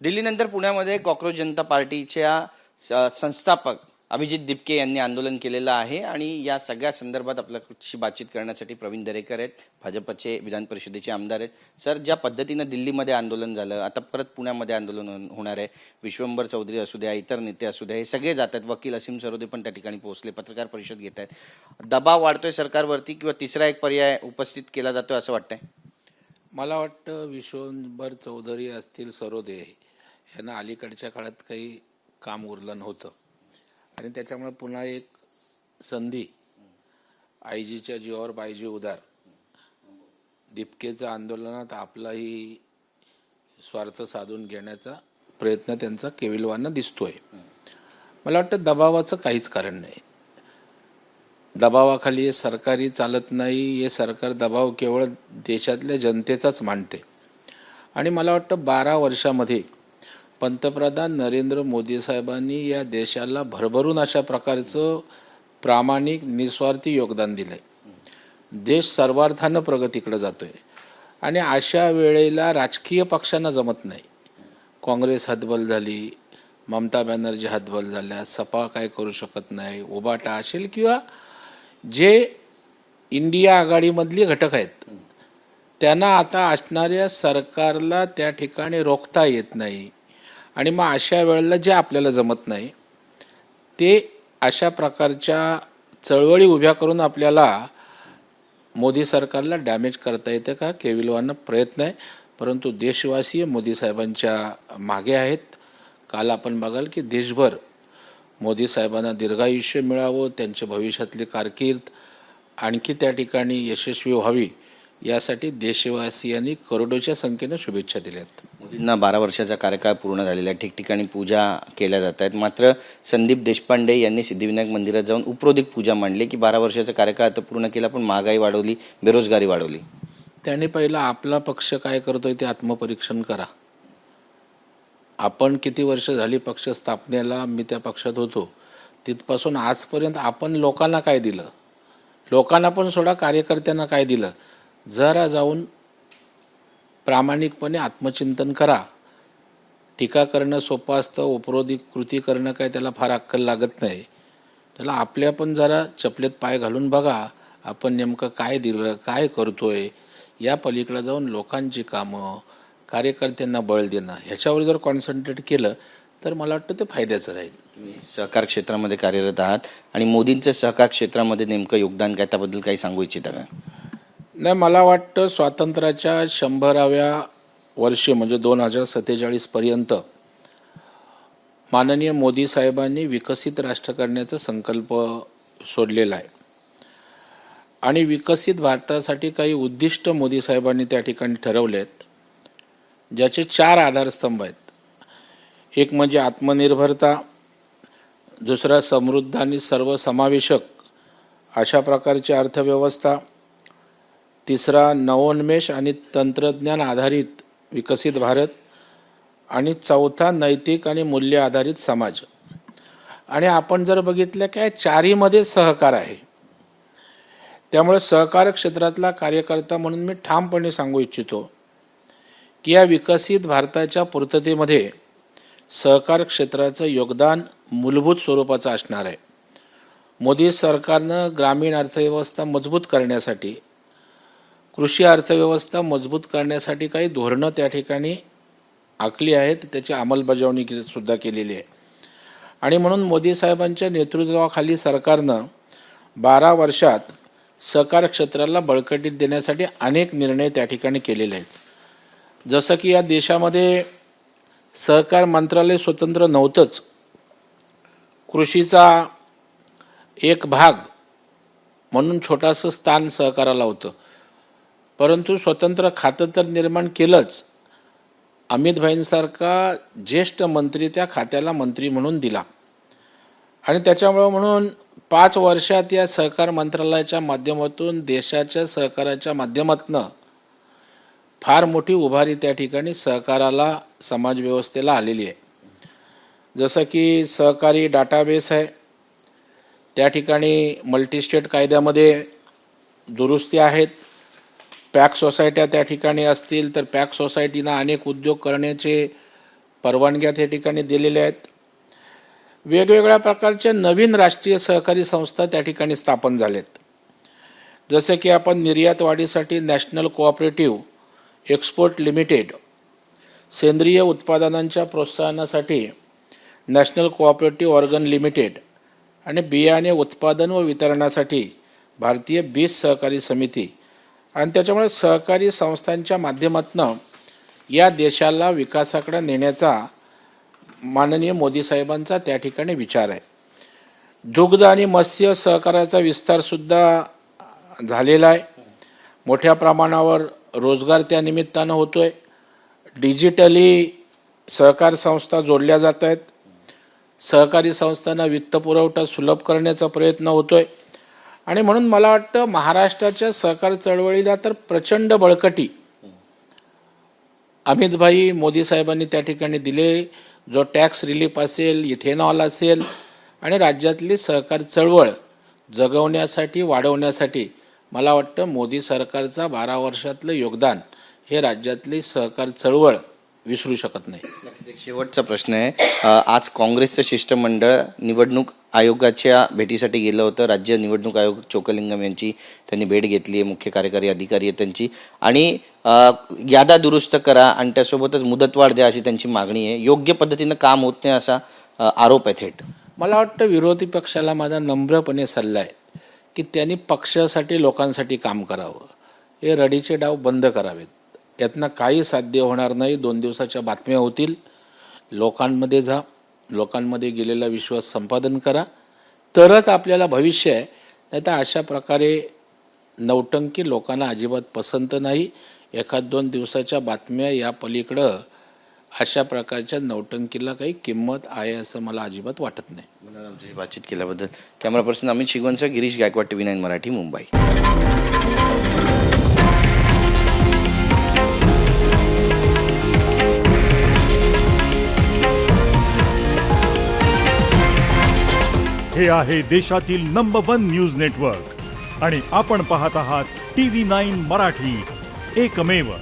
दिल्लीनंतर पुण्यामध्ये कॉक्रोच जनता पार्टीच्या संस्थापक अभिजित दिपके यांनी आंदोलन केलेलं आहे आणि या सगळ्या संदर्भात आपल्याशी बातचीत करण्यासाठी प्रवीण दरेकर आहेत, भाजपचे विधान परिषदेचे आमदार आहेत. सर, ज्या पद्धतीनं दिल्लीमध्ये आंदोलन झालं, आता परत पुण्यामध्ये आंदोलन होणार आहे. विश्वंभर चौधरी असू द्या, इतर नेते असू द्या, हे सगळे जात आहेत. वकील असीम सरोदे पण त्या ठिकाणी पोहोचले, पत्रकार परिषद घेत आहेत. दबाव वाढतोय सरकारवरती किंवा तिसरा एक पर्याय उपस्थित केला जातोय असं वाटतंय? मला वाटतं विश्वंभर चौधरी असतील, सरोदे यांना अलीकडच्या काळात काही काम उरलं नव्हतं आणि त्याच्यामुळे पुन्हा एक संधी आईजीच्या जीवावर बाईजी उदार दिपकेचं आंदोलनात आपलाही स्वार्थ साधून घेण्याचा प्रयत्न त्यांचा केविलवाना दिसतोय. मला वाटतं दबावाचं काहीच कारण नाही. दबावाखाली हे सरकारी चालत नाही. हे सरकार दबाव केवळ देशातल्या जनतेचाच मांडते आणि मला वाटतं 12 वर्षामध्ये पंतप्रधान नरेंद्र मोदी साहेबांनी या देशाला भरभरून अशा प्रकारचं प्रामाणिक निस्वार्थी योगदान दिलं आहे. देश सर्वार्थानं प्रगतीकडे जातो आहे आणि अशा वेळेला राजकीय पक्षांना जमत नाही. काँग्रेस हतबल झाली, ममता बॅनर्जी हतबल झाल्या, सपा काय करू शकत नाही, उभाटा असेल किंवा जे इंडिया आघाडीमधली घटक आहेत त्यांना आता असणाऱ्या सरकारला त्या ठिकाणी रोखता येत नाही आणि मग अशा वेळेला जे आपल्याला जमत नाही ते अशा प्रकारच्या चळवळी उभ्या करून आपल्याला मोदी सरकारला डॅमेज करता येतं का, केविलवाना प्रयत्न आहे. परंतु देशवासी मोदी साहेबांच्या मागे आहेत. काल आपण बघाल की देशभर मोदी साहेबांना दीर्घायुष्य मिळावं, त्यांच्या भविष्यातली कारकीर्द आणखी त्या ठिकाणी यशस्वी व्हावी यासाठी देशवासियांनी करोडोच्या संख्येने शुभेच्छा दिल्यात. मोदींना 12 वर्षाचा कार्यकाळ पूर्ण झालेला आहे. ठिकठिकाणी पूजा केल्या जात आहेत. मात्र संदीप देशपांडे यांनी सिद्धिविनायक मंदिरात जाऊन उपरोधिक पूजा मांडली की 12 वर्षाचा कार्यकाळ तर पूर्ण केला पण महागाई वाढवली, बेरोजगारी वाढवली. त्याने पहिला आपला पक्ष काय करतोय ते आत्मपरीक्षण करा. आपण किती वर्ष झाली पक्ष स्थापनेला, मी त्या पक्षात होतो, तिथपासून आजपर्यंत आपण लोकांना काय दिलं, लोकांना पण सोडा कार्यकर्त्यांना काय दिलं, जरा जाऊन प्रामाणिकपणे आत्मचिंतन करा. टीका करणं सोपं असतं, उपरोधिक कृती करणं काय त्याला फार अक्कल लागत नाही. त्याला आपल्या पण जरा चपलेत पाय घालून बघा आपण नेमकं काय दिलं, काय करतोय. या पलीकडे जाऊन लोकांची कामं, कार्यकर्त्यांना बळ देणं ह्याच्यावर जर कॉन्सन्ट्रेट केलं तर मला वाटतं ते फायद्याचं राहील. तुम्ही सहकार क्षेत्रामध्ये कार्यरत आहात आणि मोदींचं सहकार क्षेत्रामध्ये नेमकं योगदान काय, त्याबद्दल काही सांगू इच्छिता का? नाही, मला वाटतं स्वातंत्र्याच्या 100व्या वर्षी म्हणजे 2047 पर्यंत माननीय मोदी साहेबांनी विकसित राष्ट्र करण्याचा संकल्प सोडलेला आहे आणि विकसित भारतासाठी काही उद्दिष्ट मोदी साहेबांनी त्या ठिकाणी ठरवले आहेत, ज्याचे 4 आधारस्तंभ आहेत. एक म्हणजे आत्मनिर्भरता, दुसरा समृद्ध आणि सर्वसमावेशक अशा प्रकारची अर्थव्यवस्था, तिसरा नवोन्मेष आणि तंत्रज्ञान आधारित विकसित भारत आणि चौथा नैतिक आणि मूल्य आधारित समाज. आणि आपण जर बघितलं काय 4हीमध्ये सहकार आहे. त्यामुळे सहकार क्षेत्रातला कार्यकर्ता म्हणून मी ठामपणे सांगू इच्छितो की या विकसित भारताच्या पूर्ततेमध्ये सहकार क्षेत्राचं योगदान मूलभूत स्वरूपाचं असणार आहे. मोदी सरकारनं ग्रामीण अर्थव्यवस्था मजबूत करण्यासाठी, कृषी अर्थव्यवस्था मजबूत करण्यासाठी काही धोरणं त्या ठिकाणी आखली आहेत, त्याची अंमलबजावणी सुद्धा केलेली आहे. आणि म्हणून मोदी साहेबांच्या नेतृत्वाखाली सरकारनं 12 वर्षात सहकार क्षेत्राला बळकटी देण्यासाठी अनेक निर्णय त्या ठिकाणी केलेले आहेत. जसं की या देशामध्ये सहकार मंत्रालय स्वतंत्र नव्हतंच. कृषीचा एक भाग म्हणून छोटासं स्थान सहकाराला होतं, परंतु स्वतंत्र खातं तर निर्माण केलंच. अमित भाईंसारखा ज्येष्ठ मंत्री त्या खात्याला मंत्री म्हणून दिला आणि त्याच्यामुळं म्हणून 5 वर्षात या सहकार मंत्रालयाच्या माध्यमातून देशाच्या सहकाराच्या माध्यमातून फार मोठी उभारी त्या ठिकाणी सहकाराला, समाजव्यवस्थेला आलेली आहे. जसं की सहकारी डाटाबेस आहे, त्या ठिकाणी मल्टीस्टेट कायद्यामध्ये दुरुस्ती आहेत. पॅक सोसायट्या त्या ठिकाणी असतील तर पॅक सोसायटीना अनेक उद्योग करण्याचे परवानग्या त्या ठिकाणी दिलेल्या आहेत. वेगवेगळ्या प्रकारच्या नवीन राष्ट्रीय सहकारी संस्था त्या ठिकाणी स्थापन झालेत. जसे की आपण निर्यात वाढीसाठी नॅशनल कोऑपरेटिव्ह एक्सपोर्ट लिमिटेड, सेंद्रिय उत्पादनांच्या प्रोत्साहनासाठी नॅशनल कोऑपरेटिव्ह ऑर्गन लिमिटेड आणि बियाणे उत्पादन व वितरणासाठी भारतीय बीज सहकारी समिती आणि त्याच्यामुळे सहकारी संस्थांच्या माध्यमातून या देशाला विकासाकडे नेण्याचा माननीय मोदी साहेबांचा त्या ठिकाणी विचार आहे. दुग्ध आणि मत्स्य सहकाराचा विस्तारसुद्धा झालेला आहे. मोठ्या प्रमाणावर रोजगार त्या निमित्तानं होतो आहे. डिजिटली सहकार संस्था जोडल्या जात आहेत. सहकारी संस्थांना वित्तपुरवठा सुलभ करण्याचा प्रयत्न होतो आहे आणि म्हणून मला वाटतं महाराष्ट्राच्या सहकार चळवळीला तर प्रचंड बळकटी अमितभाई मोदी साहेबांनी त्या ठिकाणी दिले. जो टॅक्स रिलीफ असेल, इथेनॉल असेल आणि राज्यातली सहकार चळवळ जगवण्यासाठी वाढवण्यासाठी मला वाटतं मोदी सरकारचा 12 वर्षातलं योगदान हे राज्यातली सहकार चळवळ विसरू शकत नाही. एक शेवटचा प्रश्न आहे. आज काँग्रेसचं शिष्टमंडळ निवडणूक आयोगाच्या भेटीसाठी गेलं होतं. राज्य निवडणूक आयोग चोकलिंगम यांची त्यांनी भेट घेतली आहे. मुख्य कार्यकारी अधिकारी आहे त्यांची आणि याद्या दुरुस्त करा आणि त्यासोबतच मुदतवाढ द्या अशी त्यांची मागणी आहे. योग्य पद्धतीनं काम होत नाही असा आरोप आहे थेट. मला वाटतं विरोधी पक्षाला माझा नम्रपणे सल्ला आहे की त्यांनी पक्षासाठी लोकांसाठी काम करावं. हे रडीचे डाव बंद करावेत. यातनं काही साध्य होणार नाही. 2 दिवसाच्या बातम्या होतील. लोकांमध्ये जा, लोकांमध्ये गेलेला विश्वास संपादन करा, तरच आपल्याला भविष्य आहे. नाही तर अशा प्रकारे नौटंकी लोकांना अजिबात पसंत नाही. 1-2 दिवसाच्या बातम्या या पलीकडं अशा प्रकारच्या नौटंकीला काही किंमत आहे असं मला अजिबात वाटत नाही. म्हणून आमची बातचीत केल्याबद्दल कॅमेरा पर्सन अमित शिगवणसह गिरीश गायकवाड, TV9 मराठी, मुंबई. हे आहे देशातील नंबर 1 न्यूज नेटवर्क आणि आपण पाहत आहात TV9 मराठी, एकमेव.